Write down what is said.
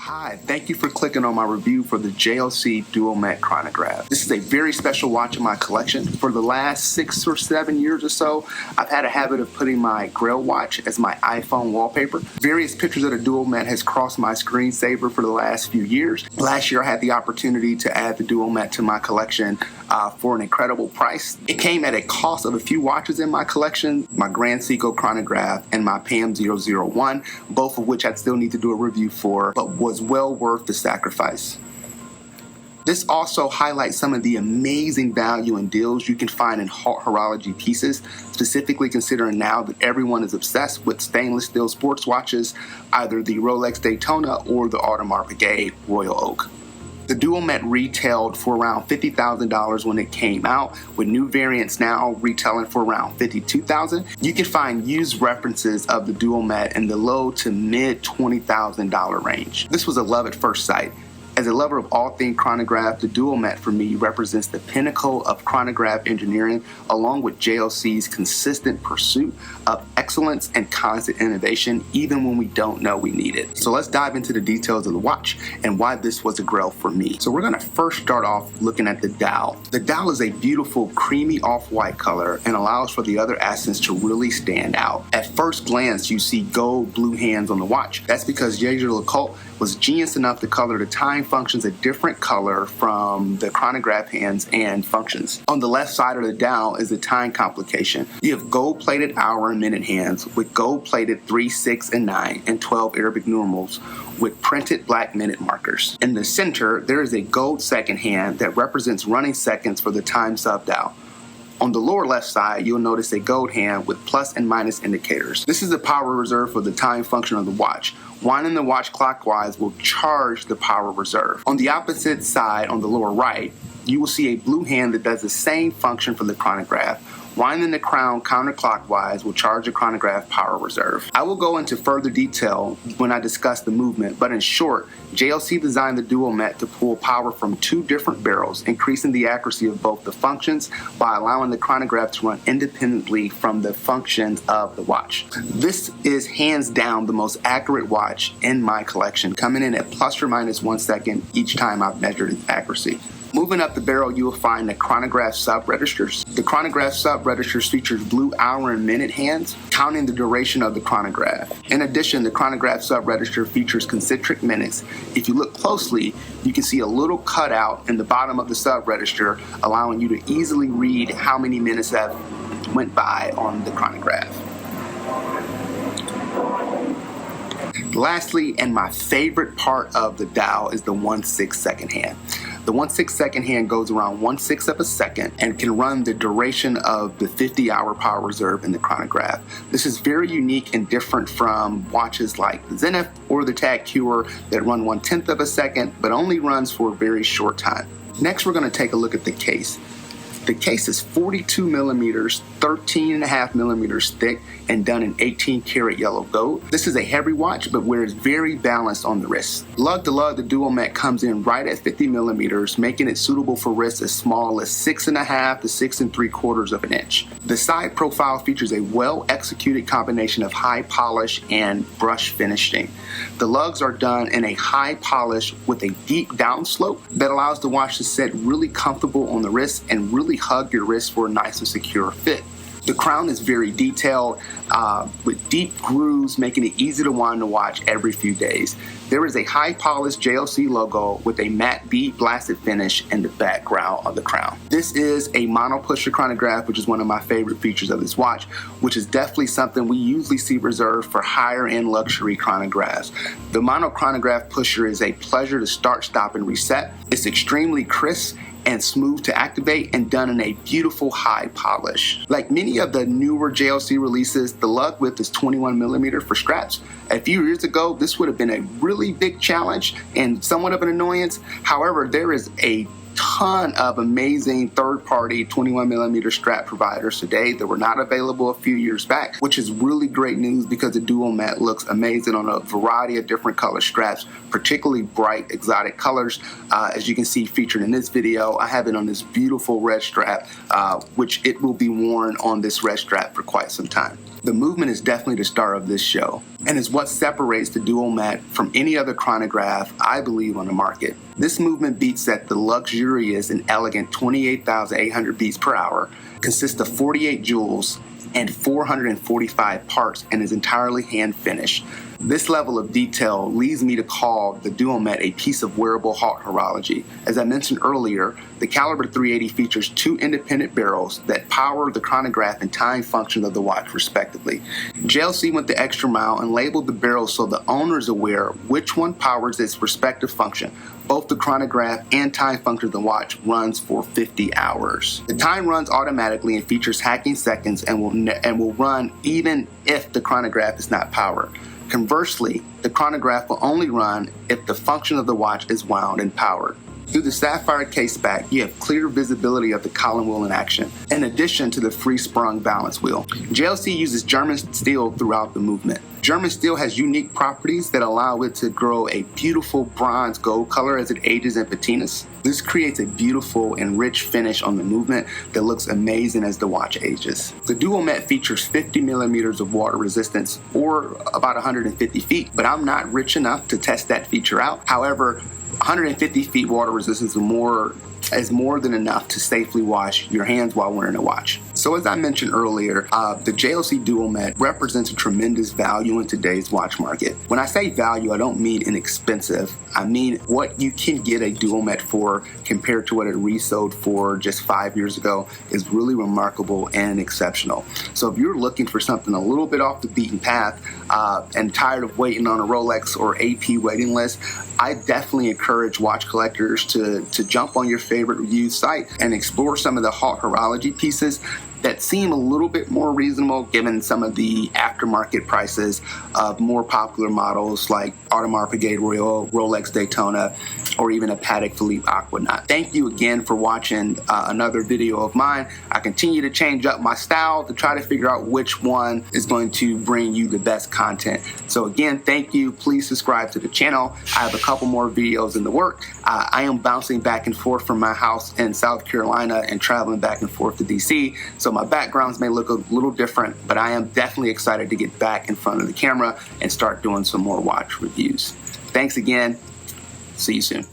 Hi, thank you for clicking on my review for the Jaeger-LeCoultre Duomètre Chronograph. This is a very special watch in my collection. For the last 6 or 7 years or so, I've had a habit of putting my grail watch as my iPhone wallpaper. Various pictures of the Duomètre has crossed my screensaver for the last few years. Last year, I had the opportunity to add the Duomètre to my collection for an incredible price. It came at a cost of a few watches in my collection, my Grand Seiko Chronograph and my PAM 001, both of which I'd still need to do a review for, but was well worth the sacrifice. This also highlights some of the amazing value and deals you can find in horology pieces, specifically considering now that everyone is obsessed with stainless steel sports watches, either the Rolex Daytona or the Audemars Piguet Royal Oak. The Duomètre retailed for around $50,000 when it came out, with new variants now retailing for around $52,000. You can find used references of the Duomètre in the low to mid $20,000 range. This was a love at first sight. As a lover of all things chronograph, the Duomètre for me represents the pinnacle of chronograph engineering, along with Jaeger-LeCoultre's consistent pursuit of excellence and constant innovation, even when we don't know we need it. So let's dive into the details of the watch and why this was a grail for me. So we're going to first start off looking at the dial. The dial is a beautiful creamy off-white color and allows for the other accents to really stand out. At first glance, you see gold blue hands on the watch. That's because Jaeger-LeCoultre was genius enough to color the time functions a different color from the chronograph hands and functions. On the left side of the dial is the time complication. You have gold-plated hour and minute hands with gold-plated 3, 6, and 9 and 12 Arabic numerals with printed black minute markers. In the center, there is a gold second hand that represents running seconds for the time sub-dial. On the lower left side, you'll notice a gold hand with plus and minus indicators. This is the power reserve for the time function of the watch. Winding the watch clockwise will charge the power reserve. On the opposite side, on the lower right, you will see a blue hand that does the same function for the chronograph. Winding the crown counterclockwise will charge the chronograph power reserve. I will go into further detail when I discuss the movement, but in short, Jaeger-LeCoultre designed the Duomètre to pull power from 2 different barrels, increasing the accuracy of both the functions by allowing the chronograph to run independently from the functions of the watch. This is hands down the most accurate watch in my collection, coming in at plus or minus 1 second each time I've measured its accuracy. Moving up the barrel, you will find the chronograph sub-registers. The chronograph sub-registers features blue hour and minute hands, counting the duration of the chronograph. In addition, the chronograph sub-register features concentric minutes. If you look closely, you can see a little cutout in the bottom of the sub-register, allowing you to easily read how many minutes have went by on the chronograph. Lastly, and my favorite part of the dial is the 1/6 second hand. The 1/6 second hand goes around 1/6 of a second and can run the duration of the 50-hour power reserve in the chronograph. This is very unique and different from watches like the Zenith or the Tag Heuer that run 1/10 of a second, but only runs for a very short time. Next, we're going to take a look at the case. The case is 42 millimeters, 13.5 millimeters thick, and done in 18 karat yellow gold. This is a heavy watch, but wears very balanced on the wrist. Lug to lug, the Duomètre comes in right at 50 millimeters, making it suitable for wrists as small as 6.5 to 6 3/4 of an inch. The side profile features a well-executed combination of high polish and brush finishing. The lugs are done in a high polish with a deep downslope that allows the watch to sit really comfortable on the wrist and really hug your wrist for a nice and secure fit. The crown is very detailed with deep grooves, making it easy to wind the watch every few days. There is a high polished Jaeger-LeCoultre logo with a matte bead blasted finish in the background of the crown. This is a mono pusher chronograph, which is one of my favorite features of this watch, which is definitely something we usually see reserved for higher end luxury chronographs. The mono chronograph pusher is a pleasure to start, stop, and reset. It's extremely crisp and smooth to activate and done in a beautiful high polish. Like many of the newer Jaeger-LeCoultre releases, the Lug Width is 21 millimeter for straps. A few years ago, this would have been a really big challenge and somewhat of an annoyance. However, there is a ton of amazing third-party 21 millimeter strap providers today that were not available a few years back, which is really great news because the Duomètre looks amazing on a variety of different color straps, particularly bright exotic colors. As you can see featured in this video, I have it on this beautiful red strap, which it will be worn on this red strap for quite some time. The movement is definitely the star of this show, and is what separates the Duomètre from any other chronograph I believe on the market. This movement beats at the luxurious and elegant 28,800 beats per hour, consists of 48 jewels and 445 parts, and is entirely hand finished. This level of detail leads me to call the Duomètre a piece of wearable heart horology. As I mentioned earlier, the caliber 380 features 2 independent barrels that power the chronograph and time function of the watch respectively. JLC went the extra mile and labeled the barrels so the owner is aware which one powers its respective function. Both the chronograph and time function of the watch runs for 50 hours. The time runs automatically and features hacking seconds and will run even if the chronograph is not powered. Conversely, the chronograph will only run if the function of the watch is wound and powered. Through the sapphire case back, you have clear visibility of the column wheel in action, in addition to the free-sprung balance wheel. JLC uses German steel throughout the movement. German steel has unique properties that allow it to grow a beautiful bronze gold color as it ages and patinas. This creates a beautiful and rich finish on the movement that looks amazing as the watch ages. The Duomètre features 50 millimeters of water resistance, or about 150 feet, but I'm not rich enough to test that feature out. However, 150 feet water resistance is more than enough to safely wash your hands while wearing a watch. So as I mentioned earlier, the JLC Duomètre represents a tremendous value in today's watch market. When I say value, I don't mean inexpensive. I mean what you can get a Duomètre for compared to what it resold for just 5 years ago is really remarkable and exceptional. So if you're looking for something a little bit off the beaten path and tired of waiting on a Rolex or AP waiting list, I definitely encourage watch collectors to jump on your favorite review site and explore some of the hot horology pieces that seem a little bit more reasonable given some of the aftermarket prices of more popular models like Audemars Piguet Royal, Rolex Daytona, or even a Patek Philippe Aquanaut. Thank you again for watching another video of mine. I continue to change up my style to try to figure out which one is going to bring you the best content. So again, thank you. Please subscribe to the channel. I have a couple more videos in the work. I am bouncing back and forth from my house in South Carolina and traveling back and forth to DC. So my backgrounds may look a little different, but I am definitely excited to get back in front of the camera and start doing some more watch reviews. Thanks again. See you soon.